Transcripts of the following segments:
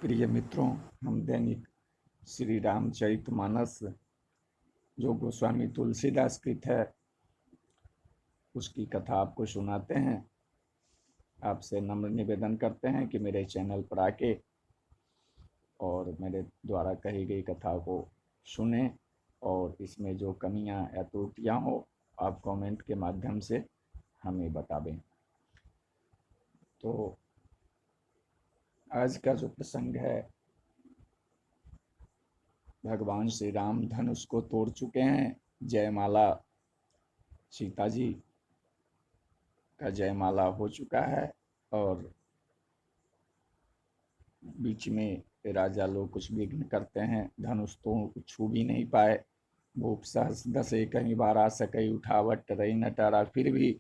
प्रिय मित्रों, हम दैनिक श्री रामचरितमानस जो गोस्वामी तुलसीदास कृत है उसकी कथा आपको सुनाते हैं। आपसे नम्र निवेदन करते हैं कि मेरे चैनल पर आके और मेरे द्वारा कही गई कथा को सुने और इसमें जो कमियां या त्रुटियां हो आप कमेंट के माध्यम से हमें बतावें। तो आज का जो प्रसंग है, भगवान श्री राम धनुष को तोड़ चुके हैं। जयमाला सीता जी का जयमाला हो चुका है और बीच में राजा लोग कुछ विघ्न करते हैं। धनुष तो छू भी नहीं पाए। भूप सहस दसे कहीं बारा सकई उठावट रही न टारा। फिर भी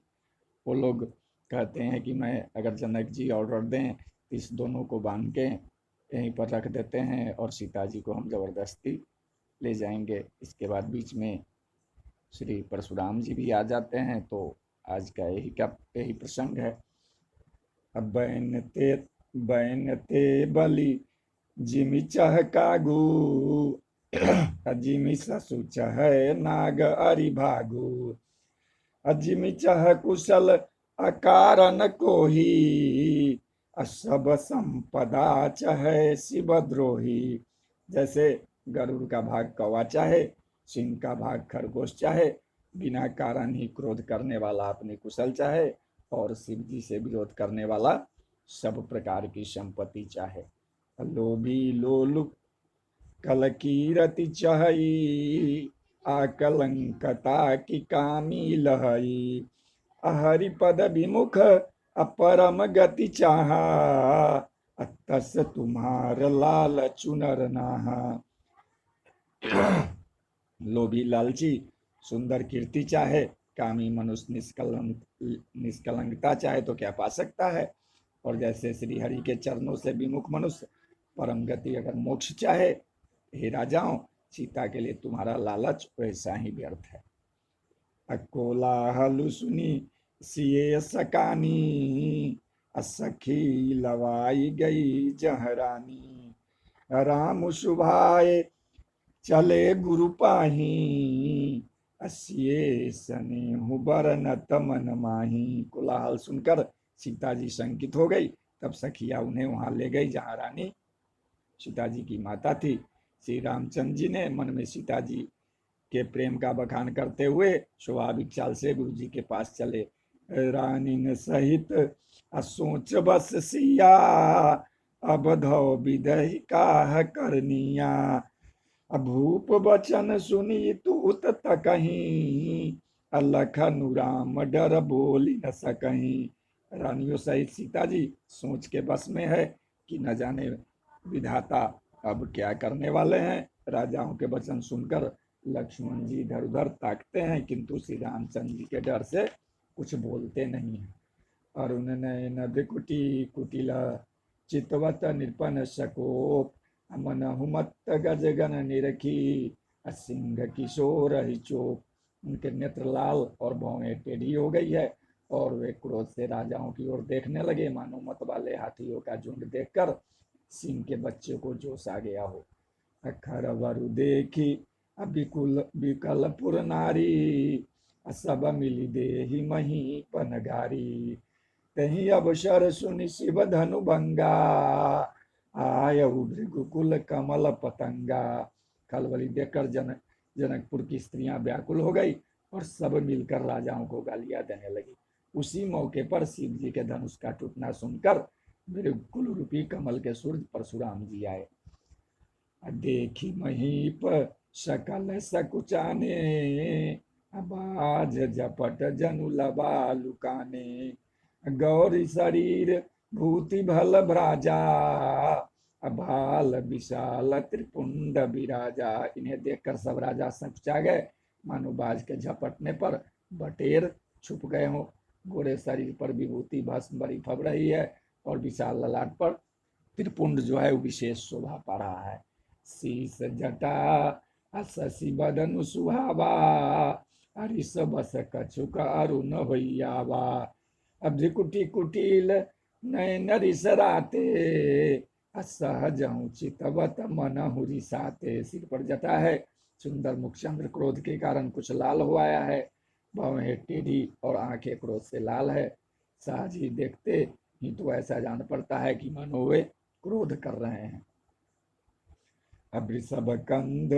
वो लोग कहते हैं कि मैं अगर जनक जी ऑर्डर दें तो इस दोनों को बांध के यहीं पर रख देते हैं और सीता जी को हम जबरदस्ती ले जाएंगे। इसके बाद बीच में श्री परशुराम जी भी आ जाते हैं। तो आज का यही प्रसंग है। अब बैन ते बलि जिमि चह कागू अजिमि ससु चह नाग अरि भागु अजिमि चह कुशल अकारण कोही असब संपदा चहे शिवद्रोही। जैसे गरुड़ का भाग कौवा चाहे, सिंह का भाग खरगोश चाहे, बिना कारण ही क्रोध करने वाला अपनी कुशल चाहे और शिव जी से विरोध करने वाला सब प्रकार की संपत्ति चाहे। लोभी लोलुप कलकीरति चहई आकलंकता की कामी लहई हरिपद विमुख अपरम गति चाहा अतस तुम्हार लाल चुनर नाहा। लोभी लालची सुंदर कीर्ति चाहे, कामी मनुष्य निष्कलंकता चाहे तो क्या पा सकता है। और जैसे श्री हरि के चरणों से विमुख मनुष्य परम गति अगर मोक्ष चाहे, हे राजाओं सीता के लिए तुम्हारा लालच वैसा ही व्यर्थ है। अकोलाहल सुनी सिए सकानी असखी लवाई गई जहरानी राम शुभाए चले गुरु पाही असिए सने बरन तमन माही। कोलाहल सुनकर सीता जी शंकित हो गई। तब सखिया उन्हें वहां ले गई जहां रानी सीता जी की माता थी। श्री रामचंद्र जी ने मन में सीता जी के प्रेम का बखान करते हुए स्वाभाविक चाल से गुरु जी के पास चले। रानी ने सहित असोच बस सिया अब धो विदहि काह करनिया भूप बचन सुनी तूत तकहीं अलख अनुराम डर बोली न सकहीं। रानियों सहित सीता जी सोच के बस में है कि न जाने विधाता अब क्या करने वाले हैं। राजाओं के वचन सुनकर लक्ष्मण जी इधर उधर ताकते हैं किंतु श्री रामचंद्र जी के डर से कुछ बोलते नहीं हैं। अरुण नयन विकुटी कुटिल चितवत निरपन सकोप मन हुमत गज गन निरखी सिंह किशोर ही चोप। उनके नेत्र लाल और भौहें टेढ़ी हो गई है और वे क्रोध से राजाओं की ओर देखने लगे मानो मत वाले हाथियों का झुंड देखकर सिंह के बच्चे को जोश आ गया हो। अखर वरु देखी अबिकुल विकल पुर नारी सब मिली देहि मही पनगारी तही अवसर सुनि शिव धनु भंगा आय भृगुकुल कमल पतंगा। खलबली देखकर जनकपुर की स्त्रियां व्याकुल हो गई और सब मिलकर राजाओं को गालियां देने लगी। उसी मौके पर शिव जी के धनुष का टूटना सुनकर भृगुकुल रूपी कमल के सूर्य परशुराम जी आए। देखी महीप सकल सकुचाने बाज झपट जनु लबा लुकाने गौरी शरीर भूति भल भ्राजा अभाल विशाल त्रिपुंड विराजा। इन्हें देखकर सब राजा सकुचा गए मानो बाज के झपटने पर बटेर छुप गए हो। गोरे शरीर पर विभूति भस्म बड़ी फब रही है और विशाल ललाट पर त्रिपुंड जो है वो विशेष शोभा पा रहा है। शीस जटा शशि बदन सुहावा हरिष बस कछुक अरुण होइयावा भ्रिकुटी कुटिल नयन रिसराते असहज चितवत मन हुरी साते, सिर पर जटा है, सुंदर मुखचंद्र क्रोध के कारण कुछ लाल हो आया है, बाहें टेढ़ी और आंखें क्रोध से लाल है। सहज ही देखते ही तो ऐसा जान पड़ता है कि मानो वे क्रोध कर रहे हैं। अभृषभ कंध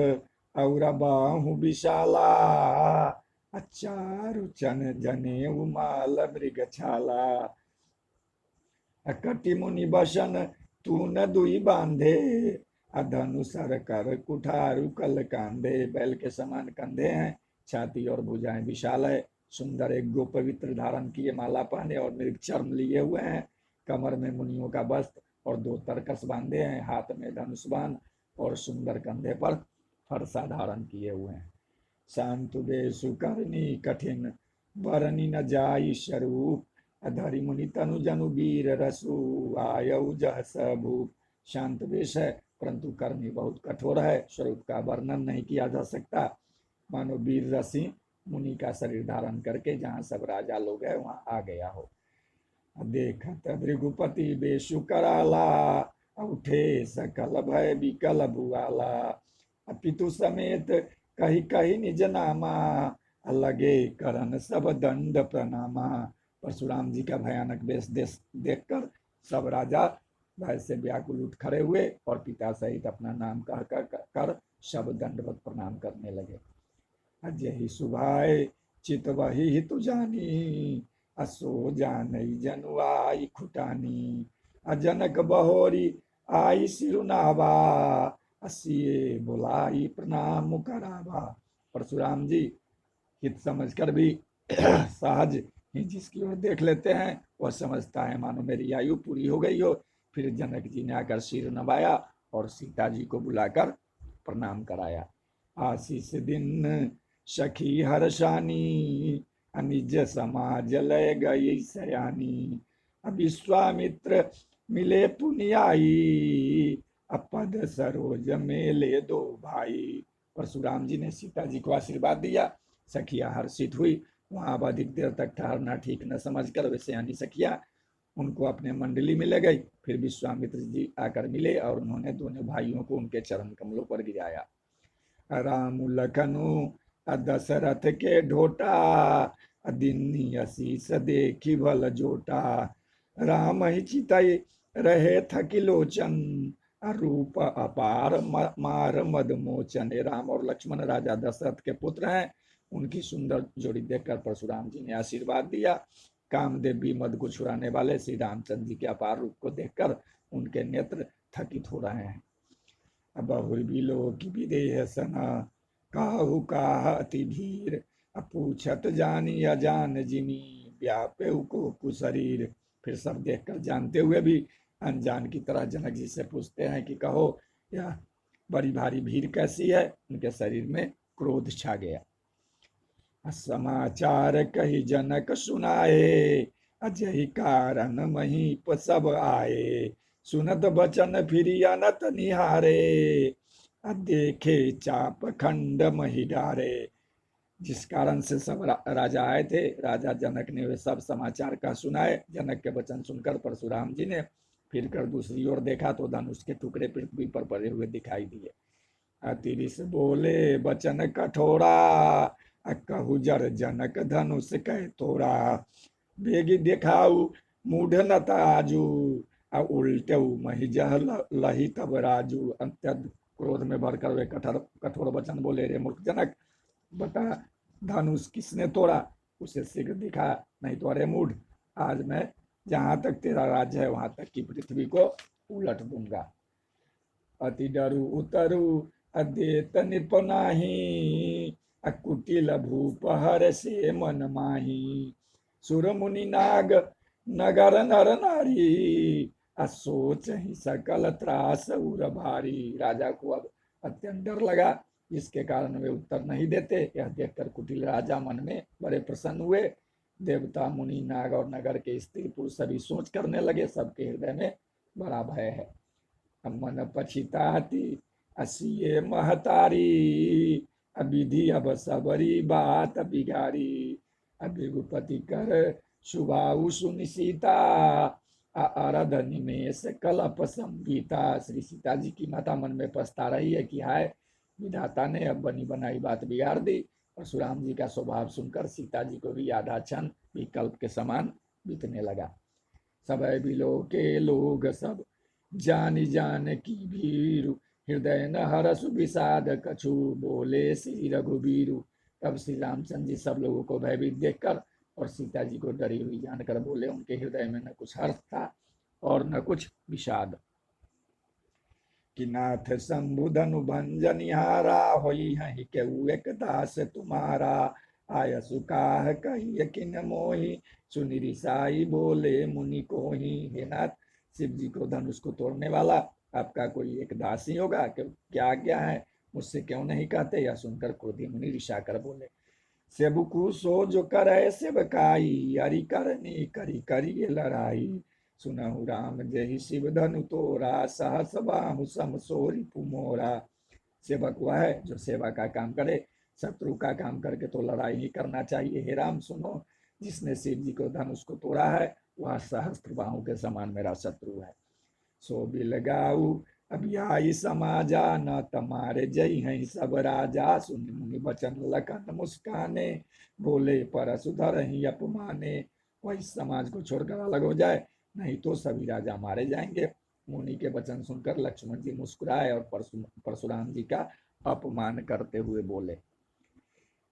और बाहु विशाला, अचारु चन जने उमाल मृग छाला। अकटि मुनि बसन तून दुई बांधे, अधनुसर कर कुठारु कल कांधे। बैल के समान कंधे हैं, छाती और भुजाएं विशाल है, सुंदर एक गो पवित्र धारण किए माला पहने और मृग चर्म लिए हुए हैं। कमर में मुनियों का वस्त्र और 2 तरकस बांधे हैं, हाथ में धनुष बाण और सुंदर कंधे पर फरसा धारण किए हुए हैं। शांत बेसु करनी कठिन बरनी न जाई स्वरूप, अधरि मुनि तनु जनु वीर रसु आयु जह सबूप। शांत वेश है परंतु करनी बहुत कठोर है, स्वरूप का वर्णन नहीं किया जा सकता। मानो वीर रसी मुनि का शरीर धारण करके जहाँ सब राजा लोग हैं वहाँ आ गया हो। देखत भृगुपति बेशु कराला, उठे सकल भय विकल भुआला। पितु समेत कही कही निज नामा, लगे करन सब दंड प्रणामा। परशुराम जी का भयानक वेश देखकर सब राजा भय से व्याकुल उठ खड़े हुए और पिता सहित अपना नाम कह कर सब दंडवत प्रणाम करने लगे। अजहि सुभाए चित वही हितु जानी, असो जानई जनु आई खुटानी। अजनक बहोरी आई सिरुनावा, असिए बुलाई प्रणाम करावा। परशुराम जी हित समझकर भी सहज ही जिसकी ओर देख लेते हैं वह समझता है मानो मेरी आयु पूरी हो गई हो। फिर जनक जी ने आकर सिर नवाया और सीता जी को बुलाकर प्रणाम कराया। आशीष दिन सखी हर्षानी, अनिज समाज लय गई सयानी। विश्वामित्र मिले पुनियाई, अपद सरोज मेले 2 भाई। परशुराम जी ने सीता जी को आशीर्वाद दिया, सखिया हर्षित हुई। वहां अब अधिक देर तक ठहरना ठीक न समझकर वे सयानी सखिया उनको अपने मंडली में ले गई। फिर विश्वामित्र जी आकर मिले और उन्होंने दोनों भाइयों को उनके चरण कमलों पर गिराया। राम लखनु दशरथ के ढोटा, दिन्नी असीस देखी भल जोटा। राम ही चितई रहे थकी लोचन, रूप अपार मार मद मोचन। राम और लक्ष्मण राजा दशरथ के पुत्र हैं। उनकी सुंदर जोड़ी देखकर परशुराम जी ने आशीर्वाद दिया। कामदेव भी मद को छुड़ाने वाले श्री रामचंद्र जी के अपार रूप को देखकर उनके नेत्र थकित हो रहे हैं। बहुर बिलो की विदेह सना, काहू काह अति धीर। पूछत जानी अजान जिनी, व्यापे को कुशरीर। फिर सब देखकर जानते हुए भी अनजान की तरह जनक जी से पूछते हैं कि कहो यह बड़ी भारी भीड़ कैसी है। उनके शरीर में क्रोध छा गया। समाचार कही जनक सुनाए, अजहि कारण महीप सब आए। सुनत बचन फिर अनत निहारे, देखे चाप खंड मही डारे। जिस कारण से सब राजा आए थे, राजा जनक ने वे सब समाचार का सुनाए। जनक के वचन सुनकर परशुराम जी ने फिर कर दूसरी ओर देखा तो धनुष के टुकड़े पृथ्वी पर पड़े हुए दिखाई दिए। अतिरिस बोले बचन कठोरा, कहु जर जनक धनुष कह तोरा। बेगी देखाऊ मूढ़ न ताजू, उल्टे मही जह लही तब राजू। अत्यंत क्रोध में भरकर वे कठोर वचन बोले, रे मूर्ख जनक, बता धनुष किसने तोड़ा, उसे शीघ्र दिखा, नहीं तो अरे मूढ़, आज मैं जहां तक तेरा राज्य है वहां तक की पृथ्वी को उलट दूंगा। अति डरू उतरू अदेत निपनाही, अकुटिल भूप हर से मन माही। सुर मुनि नाग नगर नर नारी, असोच ही सकल त्रास उर भारी। राजा को अब अत्यंत डर लगा, जिसके कारण वे उत्तर नहीं देते। यह देखकर कुटिल राजा मन में बड़े प्रसन्न हुए। देवता मुनि नाग और नगर के स्त्री पुरुष सभी सोच करने लगे, सबके हृदय में बड़ा भय है। मन पछिताती असिए महतारी, अविधि अब सबरी बात बिगारी। अभिगुपति कर सुबाऊ सुनि सीता, आराध निमेष कलप संगीता। श्री सीता जी की माता मन में पछता रही है कि हाय, विधाता ने अब बनी बनाई बात बिगाड़ दी। परशुराम जी का स्वभाव सुनकर सीता जी को भी आधा क्षण विकल्प के समान बीतने लगा। सब बिलो के लोग सब जान जान की भीरु, हृदय न हरसु विषाद कछु, बोले श्री रघुबीरु। तब श्री रामचंद्र जी सब लोगों को भयभीत देखकर और सीता जी को डरी हुई जानकर बोले। उनके हृदय में न कुछ हर्ष था और न कुछ विषाद। कि नाथ शंभुधनु भंजनिहारा, होई है केहू एक दास तुम्हारा। आय सुकाह कही किन मोही, सुनि रिसाई बोले मुनि को ही। हे नाथ, शिव जी को धनुष को तोड़ने वाला आपका कोई एक दास ही होगा, क्या आज्ञा है, मुझसे क्यों नहीं कहते। यह सुनकर क्रोधी मुनि रिसा कर बोले। सेबकु सो जो करे सेवकाई, हरि करनी करी करी लड़ाई। सुनहु राम जय शिव धनु तोरा, सहस बाहु सम सोरी पुमोरा। सेवक वह है जो सेवा का काम करे, शत्रु का काम करके तो लड़ाई ही करना चाहिए। हे राम सुनो, जिसने शिव जी को धनुष को तोड़ा है वह सहस्त्र बाहु के समान मेरा शत्रु है। सो बिल गाऊ अभियाई समाजा, न तमारे जय हैं सब राजा। सुन मुनि बचन लखन मुस्काने, बोले परसुधर ही अपमाने। वह इस समाज को छोड़कर अलग हो जाए, नहीं तो सभी राजा मारे जाएंगे। मुनि के वचन सुनकर लक्ष्मण जी मुस्कुराए और परशुराम जी का अपमान करते हुए बोले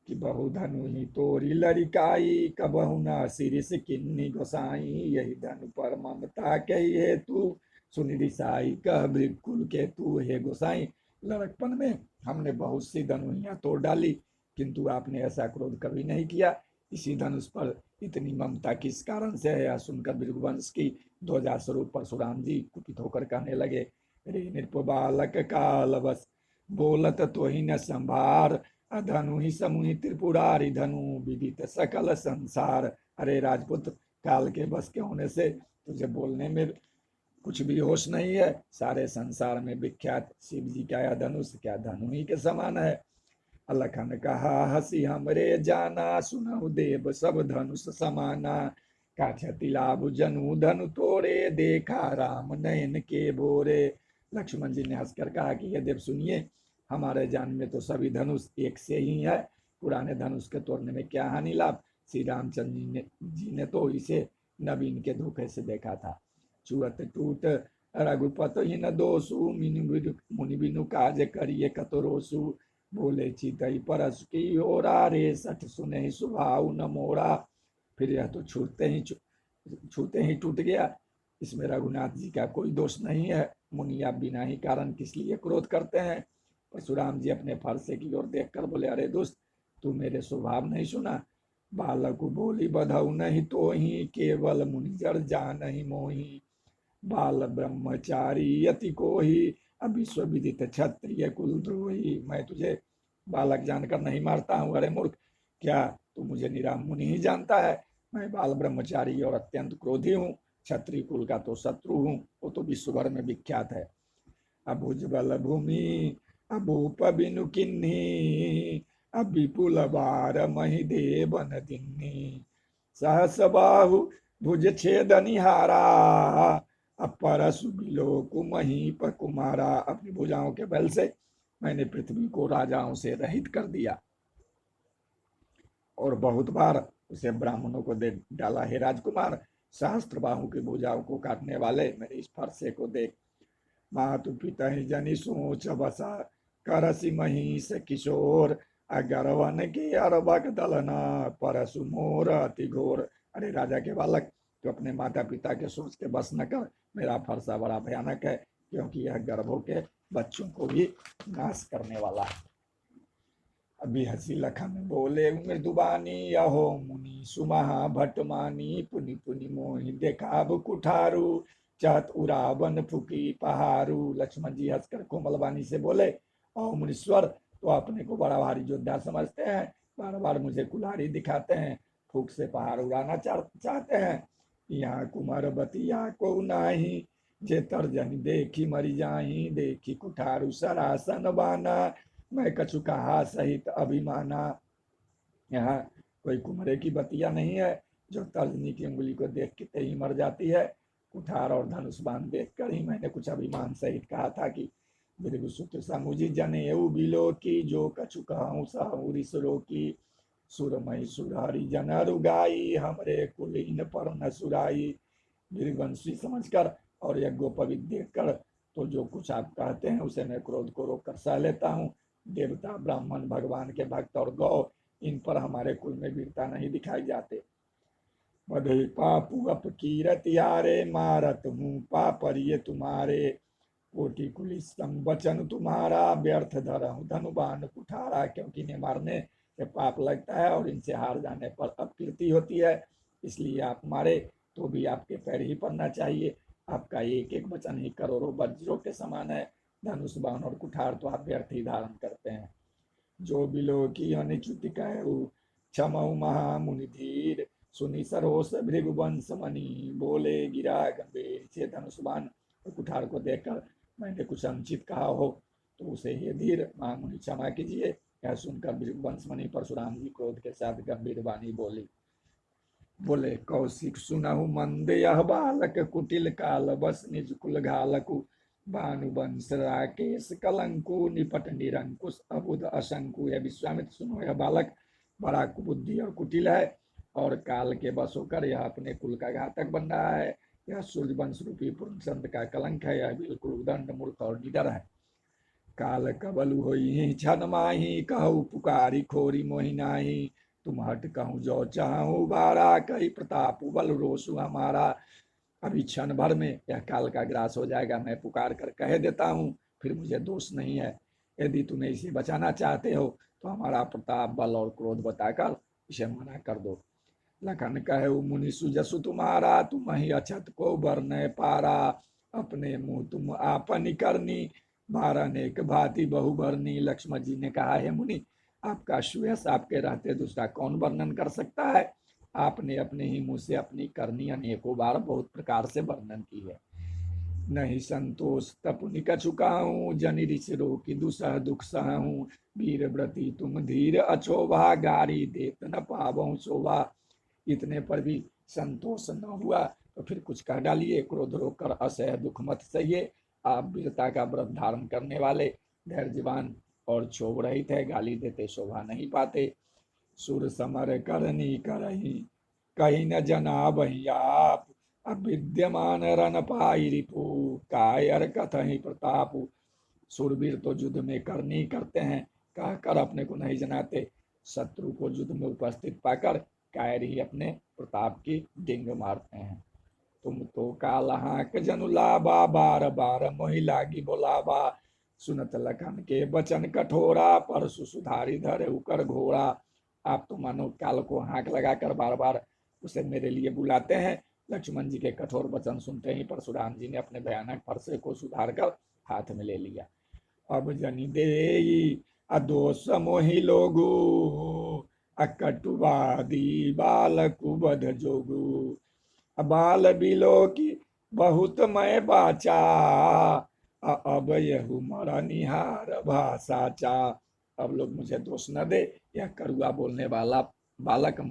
कि बहु धनु ही तोरी लड़िकाई, कबहु न सिरिस किन्नी गोसाई। यही धनु पर ममता के हेतु, सुनि रिसाई कह बिल्कुल के तू। हे गोसाई, लड़कपन में हमने बहुत सी धनुहियां तोड़ डाली, किंतु आपने ऐसा क्रोध कभी नहीं किया। इसी धनुष पर इतनी ममता किस कारण से है। यह सुनकर भृगुवंश की ध्वजा स्वरूप परशुराम जी कुपित होकर कहने लगे। रे नृप बालक काल बस, बोलत तो ही न संभार। धनु ही समूहि त्रिपुरारी, धनु विदित सकल संसार। अरे राजपुत्र, काल के बस के होने से तुझे बोलने में कुछ भी होश नहीं है। सारे संसार में विख्यात शिव जी का यह धनुष क्या धनु ही के समान है। अलखन कहा हसी हमरे जाना, सुनहु देव सब धनुष समाना। काछति लाभ जनु धनु तोड़े, देखा राम नयन के भोरे। लक्ष्मण जी ने हंसकर कहा कि ये देव सुनिए, हमारे जान में तो सभी धनुष एक से ही है, पुराने धनुष के तोड़ने में क्या हानि लाभ। श्री रामचंद्र जी ने तो इसे नवीन के धोखे से देखा था। चुअत टूट रघुपत ही न दोषु, मुनि बिनु काज करिए कतरोसु। बोले चितई परस की ओरा, रे सठ सुने सुभाव न मोरा। फिर यह तो छूते ही टूट गया, इसमें रघुनाथ जी का कोई दोष नहीं है। मुनि आप बिना ही कारण किस लिए क्रोध करते हैं। परशुराम जी अपने फरसे की ओर देखकर बोले, अरे दुष्ट, तू मेरे स्वभाव नहीं सुना। बालक बोली बधऊ नहीं तो ही, केवल मुनि जड़ जा नहीं मोही। बाल ब्रह्मचारी यति को ही, विश्व विदित क्षत्रिय कुलद्रोही। मैं तुझे बालक जानकर नहीं मारता हूँ। अरे मूर्ख, क्या तू मुझे निराम मुनि ही जानता है। मैं बाल ब्रह्मचारी और अत्यंत क्रोधी हूँ। क्षत्रिय कुल का तो शत्रु हूँ, वो तो विश्व भर में विख्यात है। अभुज बल भूमि अभूप बिनु किन्ही, विपुल बार मही देवन दिन्नी। सहस बाहु भुज छेद निहारा, परसु बिलो कुमही कुमारा। अपनी भुजाओं के बल से मैंने पृथ्वी को राजाओं से रहित कर दिया और बहुत बार उसे ब्राह्मणों को दे डाला। हे राजकुमार, सहस्त्र बाहु की भुजाओं को काटने वाले मेरे इस फरसे को देख। मातु पिता ही जनि सोच बसा, करसी महिष किशोर। अगरवन के अरबक दलना, परसु मोर अति घोर। अरे राजा के बालक, तो अपने माता पिता के सोच के बस न कर। मेरा फरसा बड़ा भयानक है, क्योंकि यह गर्भों के बच्चों को भी नाश करने वाला है। अभी हसी लखन बोले मृदुबानी, अहो मुनि सुमहा भटमानी। पुनि पुनि मोहि देखाब कुठारू, चहत उरावन फुकी पहारू। लक्ष्मण जी हंसकर कोमलवाणी से बोले, ओ मुनीश्वर, तो अपने को बड़ा भारी योद्धा समझते हैं, बार बार मुझे कुल्हाड़ी दिखाते हैं, फूक से पहाड़ उड़ाना चाहते हैं। यहाँ कुमार बतिया को नाही, जे तर्जन देखी मरी जाही। देखी कुठारू सरासन बाना, मैं कछु कहा सहित अभिमाना। यहाँ कोई कुमरे की बतिया नहीं है जो तर्जनी की उंगली को देख के ही मर जाती है। कुठार और धनुष बाण देखकर ही मैंने कुछ अभिमान सहित कहा था कि भृगुसुत समुझि जनेऊ बिलो की, जो कछु कहूँ सहु रिसरो की। सुरमई सुरहरि जन रुगाई, हमरे कुल इन पर न सुराई। भृगुवंशी समझकर और यज्ञोपवीत देखकर तो जो कुछ आप कहते हैं उसे मैं क्रोध को रोक कर सह लेता हूँ। देवता ब्राह्मण भगवान के भक्त और गौ, इन पर हमारे कुल में वीरता नहीं दिखाई जाते। बधे पापू अपकीरत यारे, मारत हूँ पापरिय तुम्हारे। कोटि कुलिस्तम वचन तुम्हारा, व्यर्थ धरहूँ धनुबान कुठारा। क्योंकि इन्हें मारने से पाप लगता है और इनसे हार जाने पर अपकीर्ति होती है, इसलिए आप मारे तो भी आपके पैर ही पड़ना चाहिए। आपका एक एक वचन ही करोड़ों वज्रों के समान है। धनुष बाण और कुठार तो आप व्यर्थ ही धारण करते हैं। जो बिलो की अनिच्युति कहु, क्षमऊ महामुनि धीर। सुनी सरोस भृगुवंश मणि, बोले गिरा गंभीर। से धनुष बाण और कुठार को देखकर मैंने कुछ अनुचित कहा हो तो उसे हे धीर महामुनि क्षमा कीजिए। यह सुनकर भृगुवंश मणि परशुराम जी क्रोध के साथ गंभीर वाणी बोले कौशिक सुनहु मंद यह बालक, कुटिल काल बस निज कुल घालकु। भानुवंश राकेश कलंकु, निपट निरंकुश अबुध असंकु। यह विश्वामित्र सुनो, यह बालक बड़ा कुबुद्धि और कुटिल है और काल के बस होकर यह अपने कुल का घातक बन रहा है। यह सूर्यवंश रूपी पुरुषंत का कलंक है। यह बिल्कुल उदंड मूर्ख और निडर है। काल कबलु होई छन माही, कहु पुकारी खोरी मोहि नाही। तुम हट कहूँ जो चाहूँ बारा, कही प्रताप बल रोसु हमारा। अभी क्षण भर में यह काल का ग्रास हो जाएगा। मैं पुकार कर कह देता हूँ, फिर मुझे दोष नहीं है। यदि तुम्हें इसे बचाना चाहते हो तो हमारा प्रताप बल और क्रोध बताकर इसे मना कर दो। लखन कहे मुनि सुजसु तुम्हारा, तुम ही अछत को बरने पारा। अपने मुंह तुम आपनी करनी, मारन एक भांति बहु बरनी। लक्ष्मण जी ने कहा, है मुनि, आपका सुयश आपके रहते दूसरा कौन वर्णन कर सकता है। आपने अपने ही मुंह से अपनी करनी अनेकों बार बहुत प्रकार से वर्णन की है। नहीं संतोष तपुनि कछु कहूँ, जनि ऋषि रोकी दुसह दुख सहूँ। वीर व्रती तुम धीर अछोभा, गारी देत न पावऊँ शोभा। इतने पर भी संतोष न हुआ तो फिर कुछ कह डालिए। क्रोध रोक कर असह दुख मत सहिए। आप वीरता का व्रत धारण करने वाले धैर्यवान और क्षोभ रहित है, गाली देते शोभा नहीं पाते। सुर समर करनी करही, कहीं न जना बही आप। अविद्यमान रन पाई रिपु, कायर कथहि प्रताप। सुरवीर तो युद्ध में करनी करते हैं, कहकर अपने को नहीं जनाते। शत्रु को युद्ध में उपस्थित पाकर कायर ही अपने प्रताप की डिंग मारते हैं। तुम तो कालहाक जनुलाबा, बार बार मोहि लागी बोलाबा। सुनत लखन के बचन कठोरा, परसु सुधारी धरे उकर घोड़ा। आप तो मानो काल को हाँक लगाकर बार बार उसे मेरे लिए बुलाते हैं। लक्ष्मण जी के कठोर वचन सुनते ही परशुराम जी ने अपने भयानक फरसे को सुधार कर हाथ में ले लिया। अब जनि देई अदोष मोहि लोगु, अकटुवादी बालकु बध जोगु। बाल बिलो की बहुत मैं बाचा, अब यहु मरा निहार भाषाचा। अब लोग मुझे दोष न दे, यह करुआ बोलने वाला बालक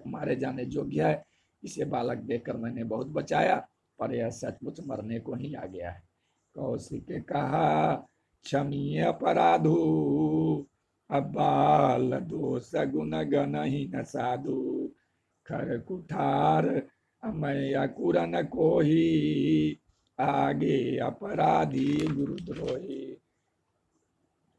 मारे जाने योग्य है। इसे बालक देखकर मैंने बहुत बचाया, पर यह सचमुच मरने को ही आ गया है। कौशिक कहा क्षमीय अपराधु, अब बाल दोष गुण गण ही न साधु। खर कुठार मैं अकुरन को ही, आगे अपराधी गुरुद्रोही।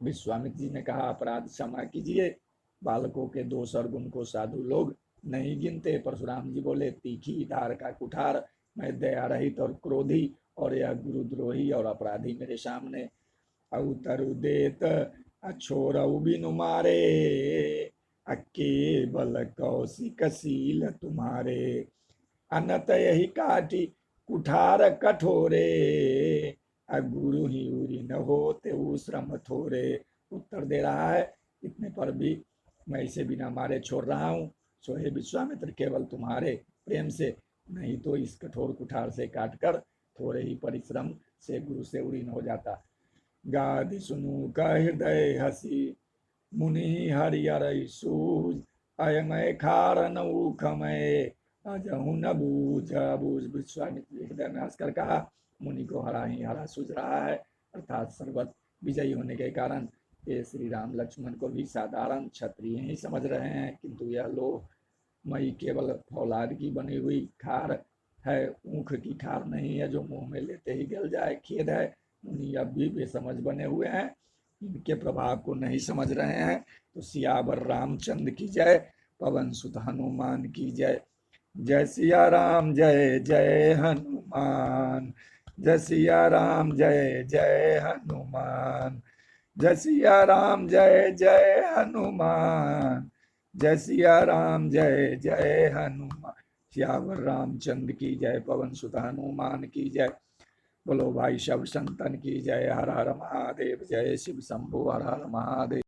विश्वामित्र जी ने कहा, अपराध क्षमा कीजिए। बालकों के दोष और गुण को साधु लोग नहीं गिनते। परशुराम जी बोले, तीखी धार का कुठार मैं दया रहित और क्रोधी, और यह गुरुद्रोही और अपराधी मेरे सामने। अवतरु देत अछोरऊ बिनु मारे, केवल कौशिक शील तुम्हारे। अनत यही काटी कुठार कठोरे, गुरु ही उरी न होते श्रम थोरे। उत्तर दे रहा है, इतने पर भी मैं इसे बिना मारे छोड़ रहा हूँ। सो हे विश्वामित्र, केवल तुम्हारे प्रेम से, नहीं तो इस कठोर कुठार से काटकर थोड़े ही परिश्रम से गुरु से उड़ी न हो जाता। गादि सुनु का हृदय हसी, मुनि हरियर सूज। अयमय खारन उखमय, अजहु न बूझ बूझ विश्वामित्र हृदय में हंसकर कहा, मुनि को हरा ही हरा सूझ रहा है, अर्थात सर्वत विजयी होने के कारण ये श्री राम लक्ष्मण को भी साधारण क्षत्रिय ही समझ रहे हैं, किंतु यह लोह मई केवल फौलाद की बनी हुई खार है, ऊख की खार नहीं है जो मुंह में लेते ही गल जाए। खेद है, मुनि अब भी बेसमझ बने हुए हैं, इनके प्रभाव को नहीं समझ रहे हैं। तो सियावर रामचंद्र की जय, पवन सुत हनुमान की जय। जय सिया राम जय जय हनुमान, जय सिया राम जय जय हनुमान, जय सिया राम जय जय हनुमान, जय सिया राम जय जय हनुमान। सियावर रामचंद्र की जय, पवन सुत हनुमान की जय। बोलो भाई सब संतन की जय। हर हर महादेव, जय शिव शंभु, हर हर महादेव।